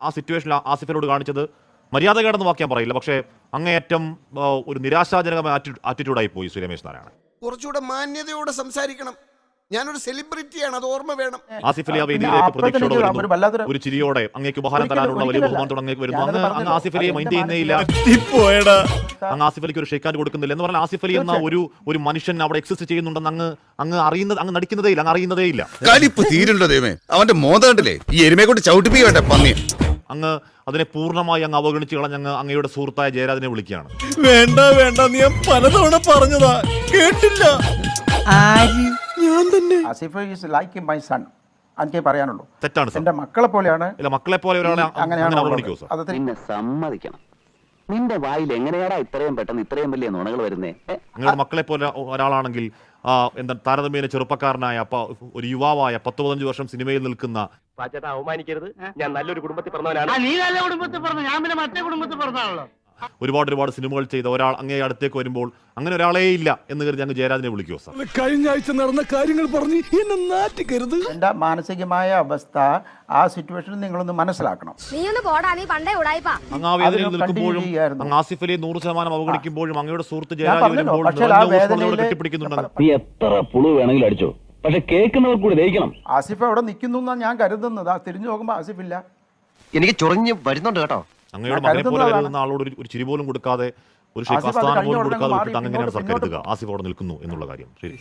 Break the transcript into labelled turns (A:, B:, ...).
A: ആ സിറ്റുവേഷനിൽ ആസിഫിനോട് കാണിച്ചത് മര്യാദകേടെന്ന് വാക്യം പറയില്ല, പക്ഷേ അങ്ങേയറ്റം ഒരു നിരാശാജനകമായ ആറ്റിറ്റ്യൂഡായി പോയി ശ്രീ രമേശ് നാരായണൻ.
B: കുറച്ചുകൂടെ മാന്യതയോടെ സംസാരിക്കണം. ഞാനൊരു സെലിബ്രിറ്റിയാണ്, അത് ഓർമ്മ വേണം.
A: ആസിഫ് അലി ആ വേദിയിലേക്ക് പ്രതീക്ഷയോടെ വരുന്നു, ഒരു ചിരിയോടെ അങ്ങേക്ക് ഉപഹാരം തരാനുള്ള വലിയ ബഹുമാനത്തോടെ അങ്ങേക്ക് വരുന്നു. അങ്ങ് ആസിഫ് അലിയെ മൈൻഡ് ചെയ്യുന്നേയില്ല, അങ്ങ് ആസിഫ് അലിക്ക് ഒരു ഷെയ്ക്ക് ഹാൻഡ് കൊടുക്കുന്നില്ല എന്ന് പറഞ്ഞാൽ ആസിഫ് അലി എന്ന ഒരു മനുഷ്യൻ അവിടെ എക്സിസ്റ്റ് ചെയ്യുന്നുണ്ടെന്ന് അങ്ങ് നടിക്കുന്നതേ ഇല്ല, അങ്ങ് അറിയുന്നതേ ഇല്ല.
C: കലിപ്പ് തീരുണ്ടോ ദൈവമേ, അവന്റെ മോദം കണ്ടില്ലേ, ഈ എരുമയെ കൊണ്ട് ചവിട്ടിപ്പിക്കട്ടെ പന്നി.
A: അങ്ങ് അതിനെ പൂർണ്ണമായി അങ്ങ് അവഗണിച്ച് കളഞ്ഞ് അങ്ങയുടെ സുഹൃത്തായ ജയരാജനെ വിളിക്കുകയാണ്.
D: വേണ്ട വേണ്ട, നീ പലതവണ പറഞ്ഞതാ, കേട്ടില്ല. ഞാൻ തന്നെ
E: Asif is like my son, എനിക്ക് പറയാനുള്ളൂ.
A: തെറ്റാണ് സാർ,
E: എന്റെ മക്കളെ പോലെയാണ്.
A: ഇല്ല, മക്കളെ പോലെ ഒരാളെ അങ്ങനെ അവഗണിക്കൂ സാർ?
E: അത്
F: നിന്നെ സമ്മതിക്കണം. നിന്റെ വായിൽ എങ്ങനെയാടാ ഇത്രയും പെട്ടെന്ന് ഇത്രയും വലിയ നുണകൾ വരുന്നേ?
A: നിങ്ങളുടെ മക്കളെ പോലെ ഒരാളാണെങ്കിൽ എന്താ താരതമ്യേന ചെറുപ്പക്കാരനായ ഒരു യുവാവായ 10-15 വർഷം സിനിമയിൽ നിൽക്കുന്ന
G: അവമാനിക്കരുത്. ഞാൻ നല്ലൊരു കുടുംബത്തിൽ പറഞ്ഞവനാണ്.
H: നീ നല്ല കുടുംബത്തിൽ പറഞ്ഞു, ഞാൻ പിന്നെ മറ്റേ കുടുംബത്തിൽ പറഞ്ഞാണല്ലോ.
A: ഒരുപാട് സിനിമകൾ ചെയ്ത ഒരാൾ അങ്ങേ അടുത്തേക്ക് വരുമ്പോൾ അങ്ങനെ ഒരാളേ ഇല്ല എന്ന് കരുതി അങ്ങ് ജയരാജനെ വിളിക്കുമോ സാർ?
D: കഴിഞ്ഞ ആഴ്ച നടന്ന കാര്യങ്ങൾ പറഞ്ഞ് എന്നെ നാറ്റിക്കരുത്.
E: എന്റെ മാനസികമായ അവസ്ഥ ആ സിറ്റുവേഷനിൽ നിങ്ങളൊന്ന് മനസ്സിലാക്കണം.
A: അങ്ങ് ആ വേദനയിൽ നിൽക്കുമ്പോഴും അങ്ങ് ആസിഫ് അലിയെ 100% അവഗണിക്കുമ്പോഴും അങ്ങയുടെ സുഹൃത്ത് ജയരാജ് വരുമ്പോൾ കെട്ടിപ്പിടിക്കുന്നുണ്ടെന്ന്.
F: നീ എത്ര പുളു വേണമെങ്കിലും അടിച്ചോ, പക്ഷെ കേൾക്കുന്നവർ കൂടി ദഹിക്കണം.
E: ആസിഫ് അവിടെ നിൽക്കുന്നു എന്നാണ് ഞാൻ കരുതുന്നത്. ആ തിരിഞ്ഞു നോക്കുമ്പോ ആസിഫ് ഇല്ല.
G: എനിക്ക് ചൊറിഞ്ഞ് വരുന്നുണ്ട് കേട്ടോ.
A: അങ്ങയുടെ മകനെ പോലെ കരുതുന്ന ആളോട് ഒരു ചിരി പോലും കൊടുക്കാതെ, ഒരു സ്ഥാനം പോലും കൊടുക്കാതെ വിട്ടിട്ട് അങ്ങനെയാണ് സാർ കരുതുക ആസിഫ് അവിടെ നിൽക്കുന്നു എന്നുള്ള കാര്യം? ശരി.